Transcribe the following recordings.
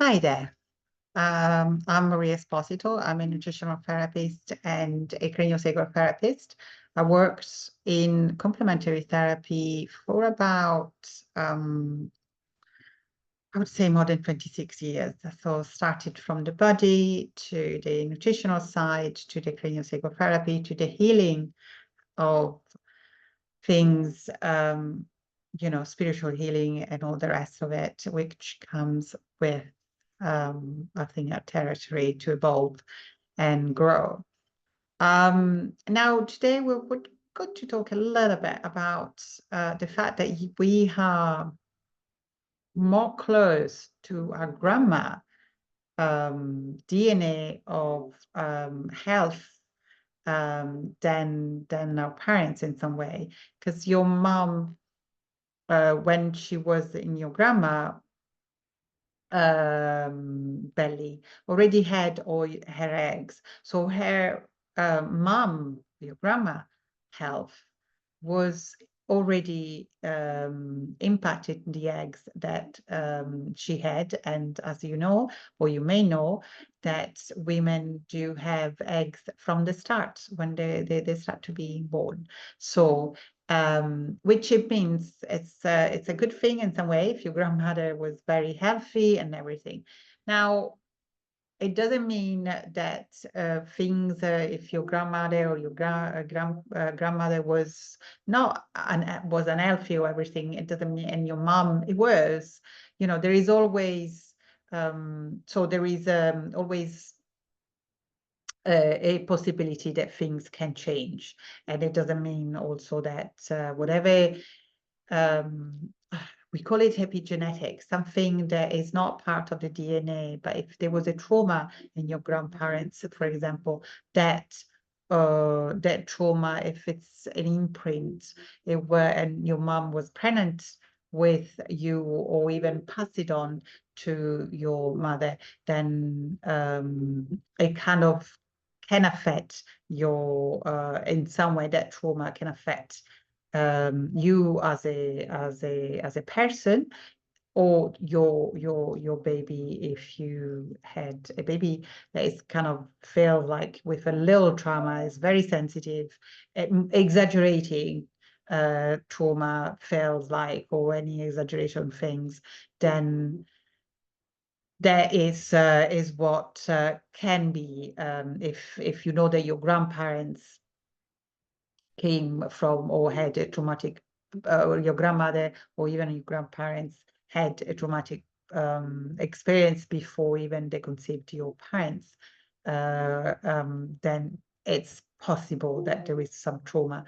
Hi there. I'm Maria Esposito. I'm a nutritional therapist and a craniosacral therapist. I worked in complementary therapy for about, I would say more than 26 years. So started from the body to the nutritional side, to the craniosacral therapy, to the healing of things, spiritual healing and all the rest of it, which comes with I think, a territory to evolve and grow. Now, today we're going to talk a little bit about the fact that we are more close to our grandma DNA of health than our parents in some way, because your mom, when she was in your grandma belly, already had all her eggs. So her mom, your grandma, health was already impacted the eggs that she had. And as you know, or you may know, that women do have eggs from the start when they start to be born. So which it means it's a good thing in some way if your grandmother was very healthy and everything. Now, it doesn't mean that things, if your grandmother or your grandmother was not was unhealthy or everything, it doesn't mean, and your mom it was, there is always so there is always a possibility that things can change, and it doesn't mean also that whatever we call it epigenetics, something that is not part of the DNA, but if there was a trauma in your grandparents, for example, that trauma, if it's an imprint, and your mom was pregnant with you or even pass it on to your mother, then it kind of can affect your in some way. That trauma can affect you as a person, or your baby, if you had a baby that is kind of feel like with a little trauma, is very sensitive, exaggerating trauma feels like, or any exaggeration things, then that is what can be, if you know that your grandparents came from or had a traumatic, or your grandmother or even your grandparents had a traumatic experience before even they conceived your parents, then it's possible that there is some trauma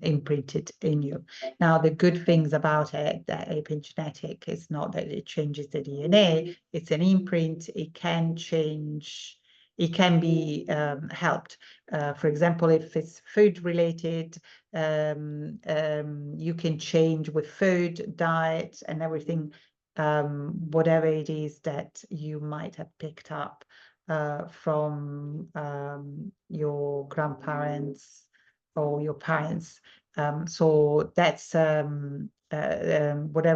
imprinted in you. Now, the good things about it, that epigenetic, is not that it changes the DNA, it's an imprint. It can change, it can be helped. For example, if it's food related, you can change with food, diet, and everything, whatever it is that you might have picked up from your grandparents or your parents. So that's whatever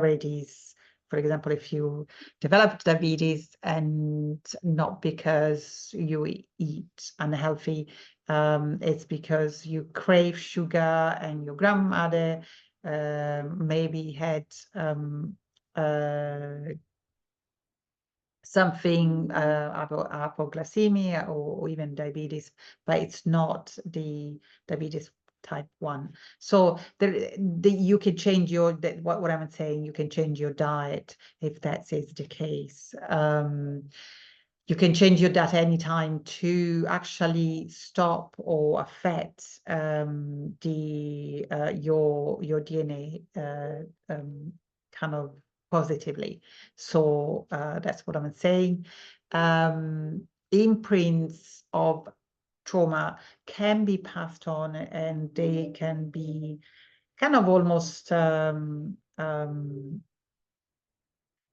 it is. For example, if you developed diabetes, and not because you eat unhealthy, it's because you crave sugar, and your grandmother maybe had something, hypoglycemia, or even diabetes, but it's not the diabetes type 1. So you can change your, what I'm saying, you can change your diet if that is the case. You can change your diet anytime to actually stop or affect your DNA kind of positively. So that's what I'm saying. Imprints of trauma can be passed on, and they can be kind of almost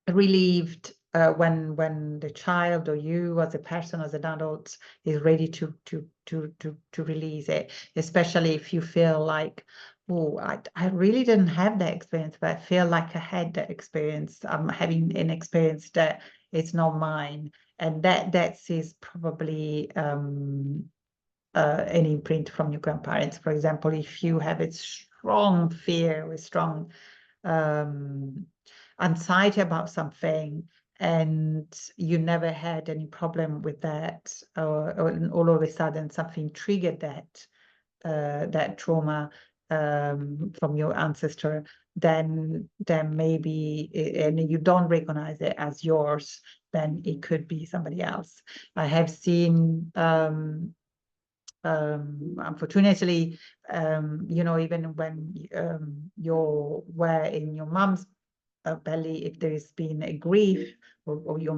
relieved when the child, or you as a person, as an adult, is ready to release it, especially if you feel like, Oh, I really didn't have that experience, but I feel like I had that experience. I'm having an experience that it's not mine, and that is probably an imprint from your grandparents. For example, if you have a strong fear or strong anxiety about something, and you never had any problem with that, or all of a sudden something triggered that trauma from your ancestor, then maybe, and you don't recognize it as yours, then it could be somebody else. I have seen, unfortunately, even when you were in your mom's belly, if there's been a grief, or your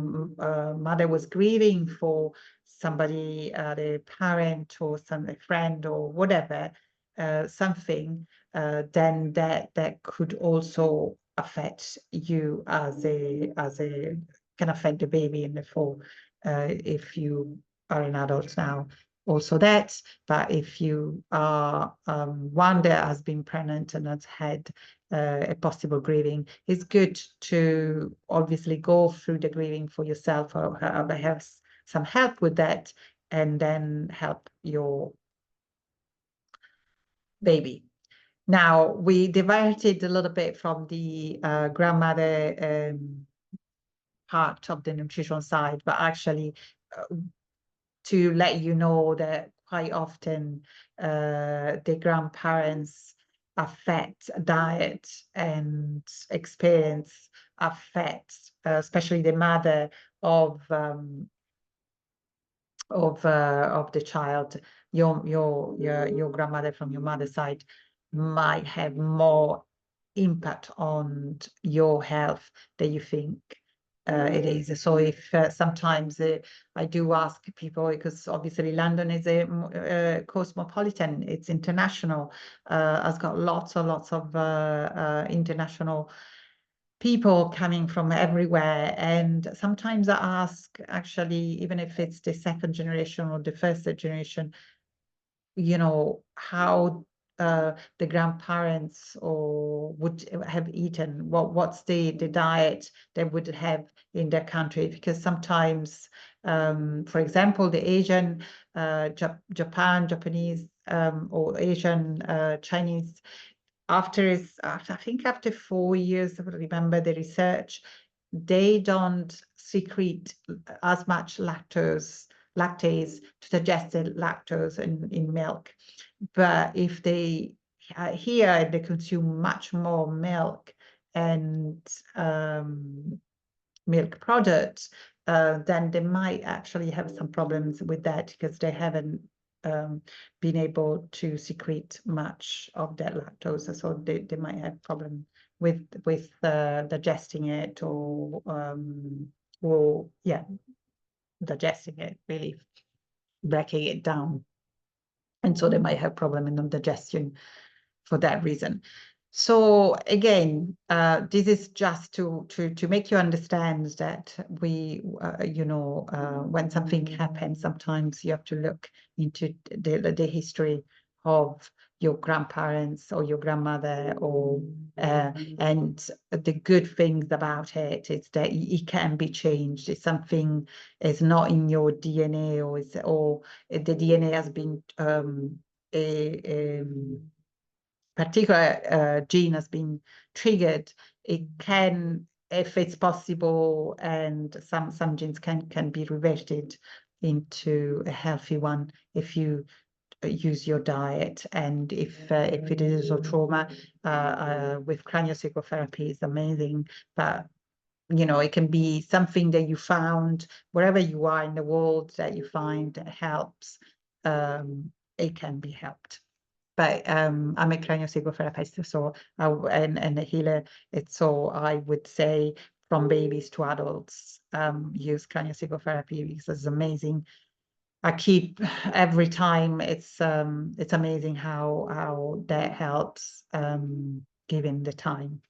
mother was grieving for somebody, a parent or a friend or whatever, something, then that could also affect you can affect the baby, and therefore, if you are an adult now, also that. But if you are one that has been pregnant and has had a possible grieving, it's good to obviously go through the grieving for yourself, or have some help with that, and then help your baby. Now, we diverted a little bit from the grandmother part of the nutrition side, but actually, to let you know that quite often the grandparents affect diet, and experience affects, especially the mother of the child. Your grandmother from your mother's side might have more impact on your health than you think it is. So if sometimes I do ask people, because obviously London is a cosmopolitan, it's international, has got lots and lots of international people coming from everywhere. And sometimes I ask, actually, even if it's the second generation or the first generation, how the grandparents or would have eaten, what's the diet they would have in their country. Because sometimes, for example, the Asian, Japanese, or Asian, Chinese, I think after 4 years, I remember the research, they don't secrete as much lactase to digest the lactose in milk. But if they here, they consume much more milk and milk products, then they might actually have some problems with that, because they haven't been able to secrete much of that lactose, so they might have problem with digesting it, or digesting it, really breaking it down, and so they might have problem in digestion for that reason. So again, this is just to make you understand that we, when something happens, sometimes you have to look into the history of your grandparents or your grandmother, or and the good things about it is that it can be changed. It's something is not in your DNA, or the DNA has been a particular gene has been triggered. It can, if it's possible, and some genes can be reverted into a healthy one if you use your diet. And if it is a trauma, with craniosacral therapy is amazing. But it can be something that you found wherever you are in the world, that you find that helps. It can be helped. But I'm a craniosacral therapist, so and a healer. So I would say, from babies to adults, use craniosacral therapy, because it's amazing. I keep every time, it's amazing how that helps, giving the time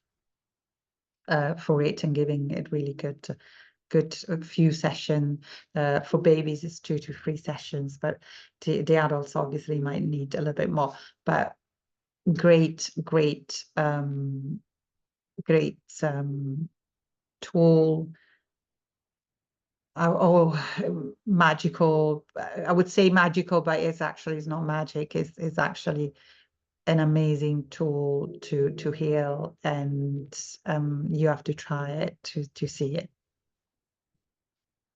for it, and giving it really good few session. For babies it's 2 to 3 sessions, but the adults obviously might need a little bit more. But great tool. Magical. I would say magical, but it's not magic. It's actually an amazing tool to heal, and you have to try it to see it.